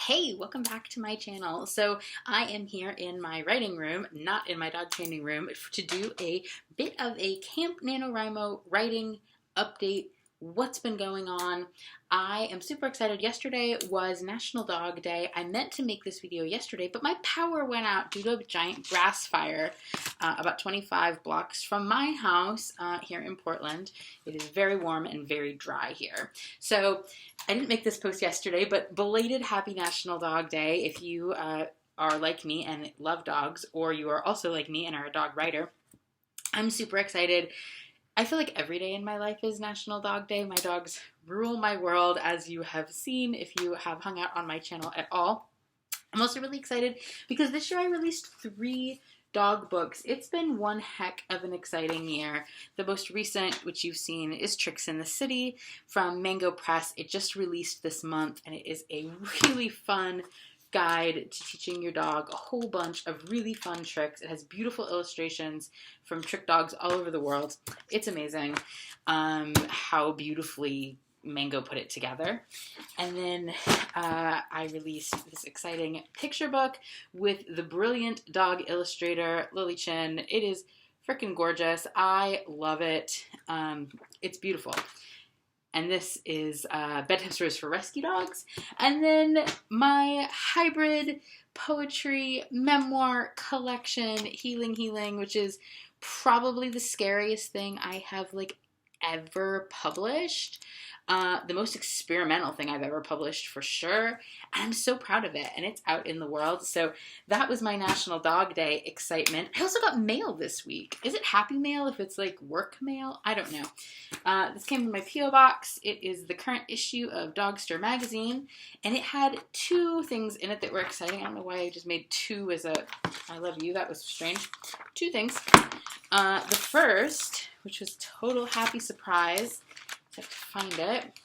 Hey, welcome back to my channel. So I am here in my writing room, not in my dog training room, to do a bit of a Camp NaNoWrimo writing update. What's been going on? I am super excited. Yesterday was National Dog Day. I meant to make this video yesterday, but my power went out due to a giant grass fire about 25 blocks from my house here in Portland. It is very warm and very dry here. So I didn't make this post yesterday, but belated happy National Dog Day. If you are like me and love dogs, or you are also like me and are a dog writer, I'm super excited. I feel like every day in my life is National Dog Day. My dogs rule my world, as you have seen if you have hung out on my channel at all. I'm also really excited because this year I released 3 dog books. It's been one heck of an exciting year. The most recent, which you've seen, is Tricks in the City from Mango Press. It just released this month, and it is a really fun guide to teaching your dog a whole bunch of really fun tricks. It has beautiful illustrations from trick dogs all over the world. It's amazing how beautifully Mango put it together. And then I released this exciting picture book with the brilliant dog illustrator Lily Chin. It is freaking gorgeous. I love it. It's beautiful. And this is Bedtime Stories for Rescue Dogs. And then my hybrid poetry memoir collection, Healing, which is probably the scariest thing I have ever published. The most experimental thing I've ever published for sure. And I'm so proud of it, and it's out in the world. So that was my National Dog Day excitement. I also got mail this week. Is it happy mail if it's like work mail? I don't know. This came in my P.O. box. It is the current issue of Dogster magazine, and it had 2 things in it that were exciting. I don't know why I just made 2 as a I love you. That was strange. 2 things. The first, which was total happy surprise, I have to find it.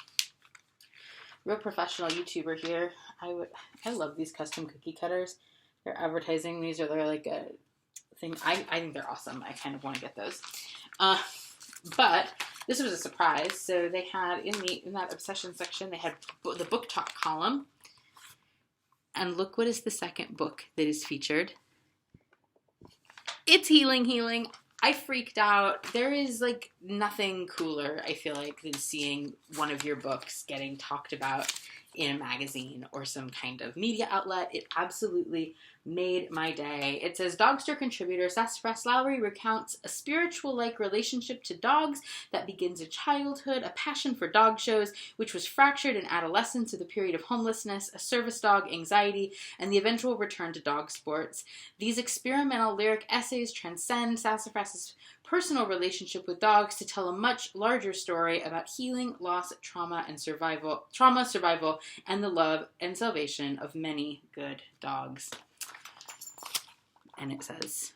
Real professional YouTuber here. I love these custom cookie cutters. They're advertising these, or they're like a thing. I think they're awesome. I kind of want to get those. But this was a surprise. So they had in that obsession section, they had the book talk column. And look what is the second book that is featured. It's Healing. I freaked out. There is nothing cooler, I feel like, than seeing one of your books getting talked about in a magazine or some kind of media outlet. It absolutely made my day. It says, Dogster contributor Sassafras Lowry recounts a spiritual-like relationship to dogs that begins in childhood, a passion for dog shows, which was fractured in adolescence with a period of homelessness, a service dog, anxiety, and the eventual return to dog sports. These experimental lyric essays transcend Sassafras's personal relationship with dogs to tell a much larger story about healing, loss, trauma, survival, and the love and salvation of many good dogs. And it says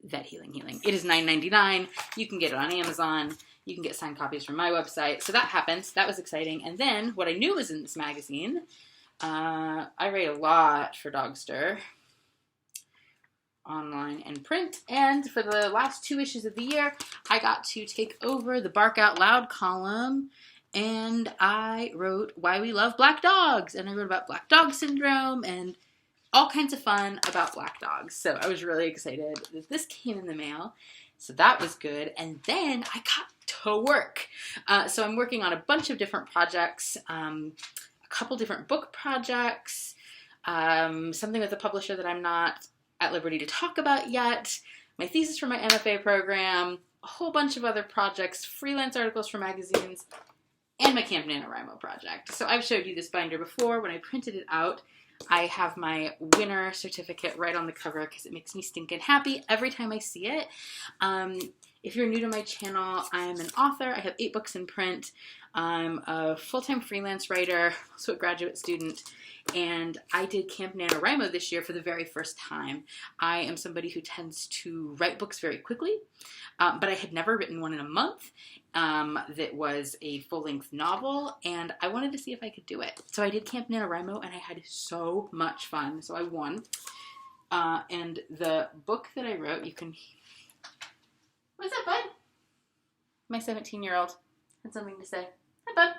that Healing. It is $9.99. You can get it on Amazon. You can get signed copies from my website. So that happens. That was exciting. And then what I knew was in this magazine, I write a lot for Dogster, online and print, and for the last 2 issues of the year, I got to take over the Bark Out Loud column, and I wrote Why We Love Black Dogs, and I wrote about Black Dog Syndrome, and all kinds of fun about black dogs. So I was really excited that this came in the mail, so that was good. And then I got to work. So I'm working on a bunch of different projects, a couple different book projects, something with a publisher that I'm not at liberty to talk about yet, my thesis for my MFA program, a whole bunch of other projects, freelance articles for magazines, and my Camp NaNoWrimo project. So I've showed you this binder before. When I printed it out, I have my winner certificate right on the cover because it makes me stinking happy every time I see it. If you're new to my channel, I'm an author. I have 8 books in print. I'm a full-time freelance writer, also a graduate student, and I did Camp NaNoWrimo this year for the very first time. I am somebody who tends to write books very quickly, but I had never written one in a month that was a full-length novel, and I wanted to see if I could do it. So I did Camp NaNoWrimo, and I had so much fun, so I won. And the book that I wrote, you can... What's up, bud? My 17-year-old had something to say. Hi, bud.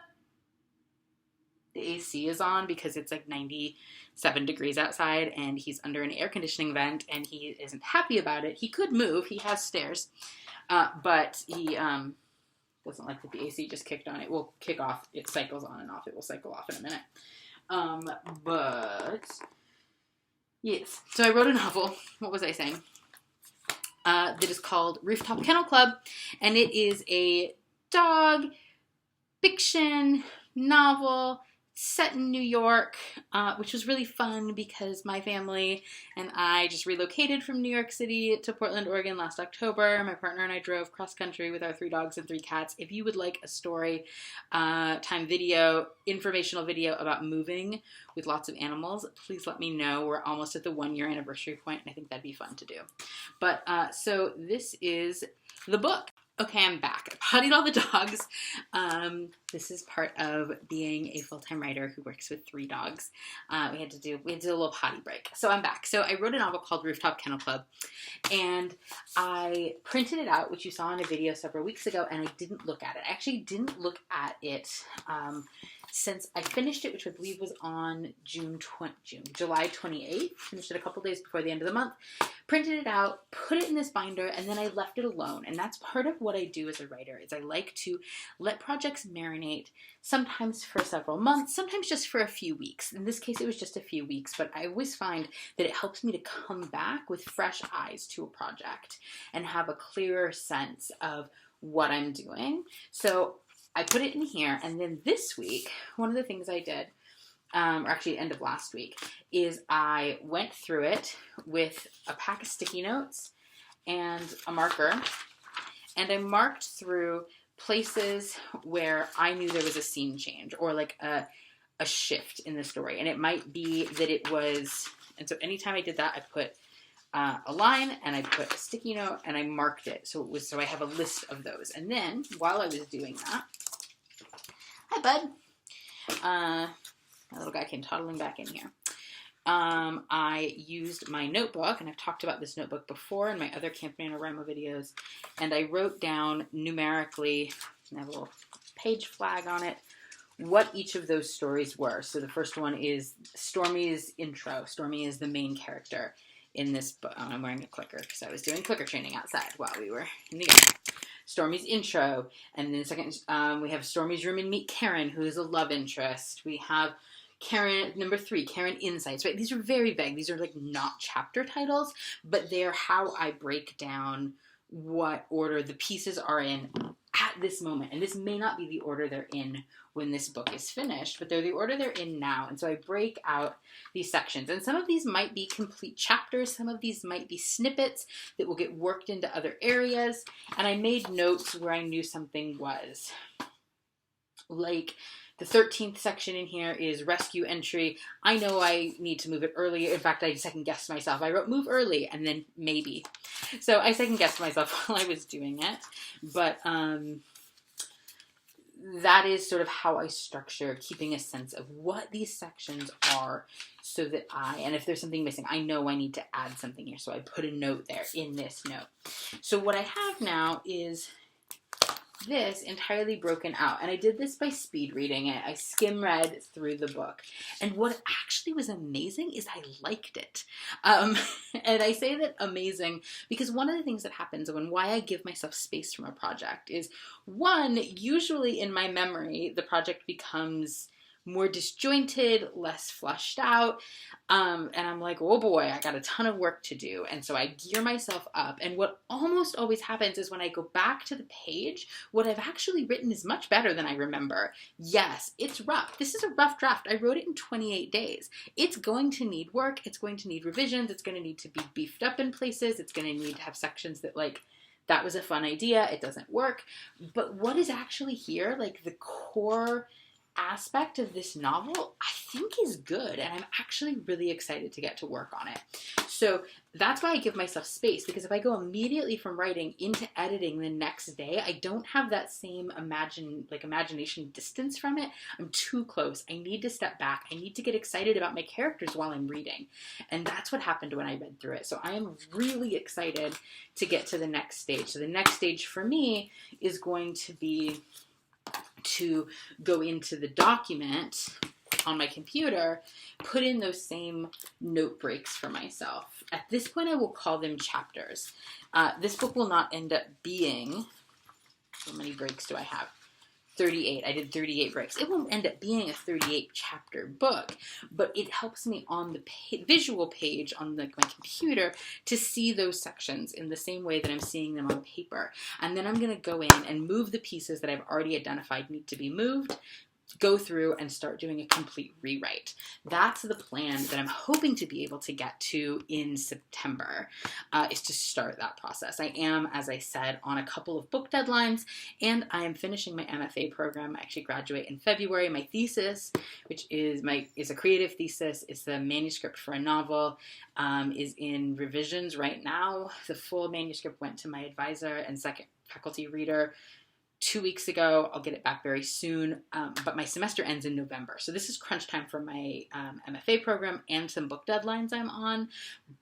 the AC is on because it's like 97 degrees outside and he's under an air conditioning vent and he isn't happy about it. He could move. He has stairs. But he doesn't like that the AC just kicked on. It will kick off. It cycles on and off. It will cycle off in a minute. But yes. So I wrote a novel. What was I saying? That is called Rooftop Kennel Club. And it is a dog fiction novel set in New York, which was really fun because my family and I just relocated from New York City to Portland, Oregon last October. My partner and I drove cross country with our 3 dogs and 3 cats. If you would like a story time video, informational video about moving with lots of animals, please let me know. We're almost at the 1-year anniversary point, and I think that'd be fun to do. But so this is the book. Okay, I'm back. I pottied all the dogs. This is part of being a full-time writer who works with 3 dogs. We had to do a little potty break. So I'm back. So I wrote a novel called Rooftop Kennel Club, and I printed it out, which you saw in a video several weeks ago, and I didn't look at it. I actually didn't look at it since I finished it, which I believe was on July 28th. Finished it a couple days before the end of the month. Printed it out, put it in this binder, and then I left it alone. And that's part of what I do as a writer, is I like to let projects marinate, sometimes for several months, sometimes just for a few weeks. In this case, it was just a few weeks, but I always find that it helps me to come back with fresh eyes to a project and have a clearer sense of what I'm doing. So I put it in here, and then this week, one of the things I did, or actually end of last week, is I went through it with a pack of sticky notes and a marker, and I marked through places where I knew there was a scene change or like a shift in the story. And it might be that it was, and so anytime I did that, I put a line and I put a sticky note and I marked it. So I have a list of those. And then while I was doing that, hi bud, my little guy came toddling back in here. I used my notebook, and I've talked about this notebook before in my other Camp NaNoWrimo videos, and I wrote down numerically, and I have a little page flag on it, what each of those stories were. So the first one is Stormy's intro. Stormy is the main character in this book. Oh, I'm wearing a clicker because I was doing clicker training outside while we were in the garden. Stormy's intro, and then the second, we have Stormy's room and meet Karen, who is a love interest. We have Karen, number 3, Karen Insights, right? These are very vague. These are like not chapter titles, but they're how I break down what order the pieces are in at this moment. And this may not be the order they're in when this book is finished, but they're the order they're in now. And so I break out these sections. And some of these might be complete chapters. Some of these might be snippets that will get worked into other areas. And I made notes where I knew something was. Like, the 13th section in here is rescue entry. I know I need to move it early. In fact, I second-guessed myself. I wrote move early and then maybe. So I second-guessed myself while I was doing it. But that is sort of how I structure keeping a sense of what these sections are so that and if there's something missing, I know I need to add something here. So I put a note there in this note. So what I have now is this entirely broken out, and I did this by speed reading it. I skim read through the book, and what actually was amazing is I liked it. And I say that amazing because one of the things that happens when why I give myself space from a project is, one, usually in my memory the project becomes more disjointed, less fleshed out, and I'm like, oh boy, I got a ton of work to do. And so I gear myself up, and what almost always happens is when I go back to the page, what I've actually written is much better than I remember. Yes, it's rough. This is a rough draft. I wrote it in 28 days. It's going to need work. It's going to need revisions. It's going to need to be beefed up in places. It's going to need to have sections that, like, that was a fun idea, it doesn't work. But what is actually here, like the core aspect of this novel, I think is good, and I'm actually really excited to get to work on it. So that's why I give myself space, because if I go immediately from writing into editing the next day, I don't have that same imagination distance from it. I'm too close. I need to step back. I need to get excited about my characters while I'm reading. And that's what happened when I read through it. So I am really excited to get to the next stage. So the next stage for me is going to be to go into the document on my computer, put in those same note breaks for myself. At this point, I will call them chapters. This book will not end up being, how many breaks do I have? 38. I did 38 breaks. It won't end up being a 38 chapter book, but it helps me on the visual page on my computer to see those sections in the same way that I'm seeing them on paper. And then I'm going to go in and move the pieces that I've already identified need to be moved, go through and start doing a complete rewrite. That's the plan that I'm hoping to be able to get to in September, is to start that process. I am, as I said, on a couple of book deadlines, and I am finishing my MFA program. I actually graduate in February. My thesis, which is a creative thesis, is the manuscript for a novel, is in revisions right now. The full manuscript went to my advisor and second faculty reader 2 weeks ago. I'll get it back very soon, but my semester ends in November. So this is crunch time for my MFA program and some book deadlines I'm on.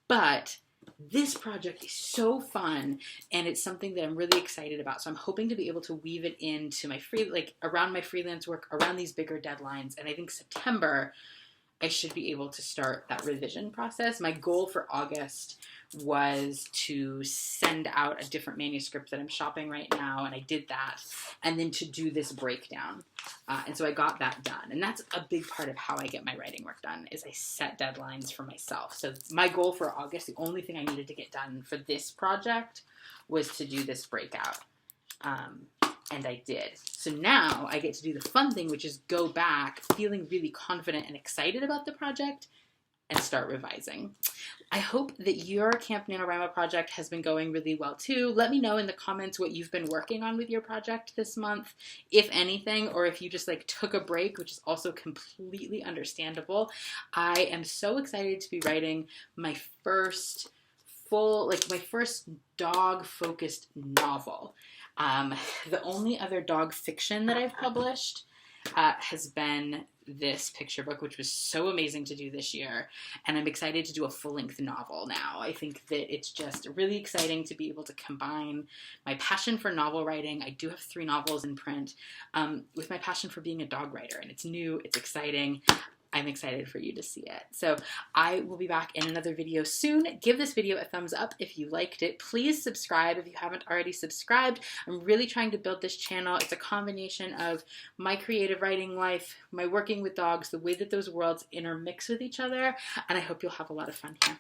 But this project is so fun, and it's something that I'm really excited about. So I'm hoping to be able to weave it into my around my freelance work, around these bigger deadlines. And I think September, I should be able to start that revision process. My goal for August was to send out a different manuscript that I'm shopping right now, and I did that, and then to do this breakdown. And so I got that done. And that's a big part of how I get my writing work done, is I set deadlines for myself. So my goal for August, the only thing I needed to get done for this project was to do this breakout. And I did. So now I get to do the fun thing, which is go back feeling really confident and excited about the project and start revising. I hope that your Camp NaNoWrimo project has been going really well too. Let me know in the comments what you've been working on with your project this month, if anything, or if you just took a break, which is also completely understandable. I am so excited to be writing my first my first dog-focused novel. The only other dog fiction that I've published has been this picture book, which was so amazing to do this year. And I'm excited to do a full-length novel now. I think that it's just really exciting to be able to combine my passion for novel writing. I do have 3 novels in print, with my passion for being a dog writer. And it's new, it's exciting. I'm excited for you to see it. So I will be back in another video soon. Give this video a thumbs up if you liked it. Please subscribe if you haven't already subscribed. I'm really trying to build this channel. It's a combination of my creative writing life, my working with dogs, the way that those worlds intermix with each other, and I hope you'll have a lot of fun here.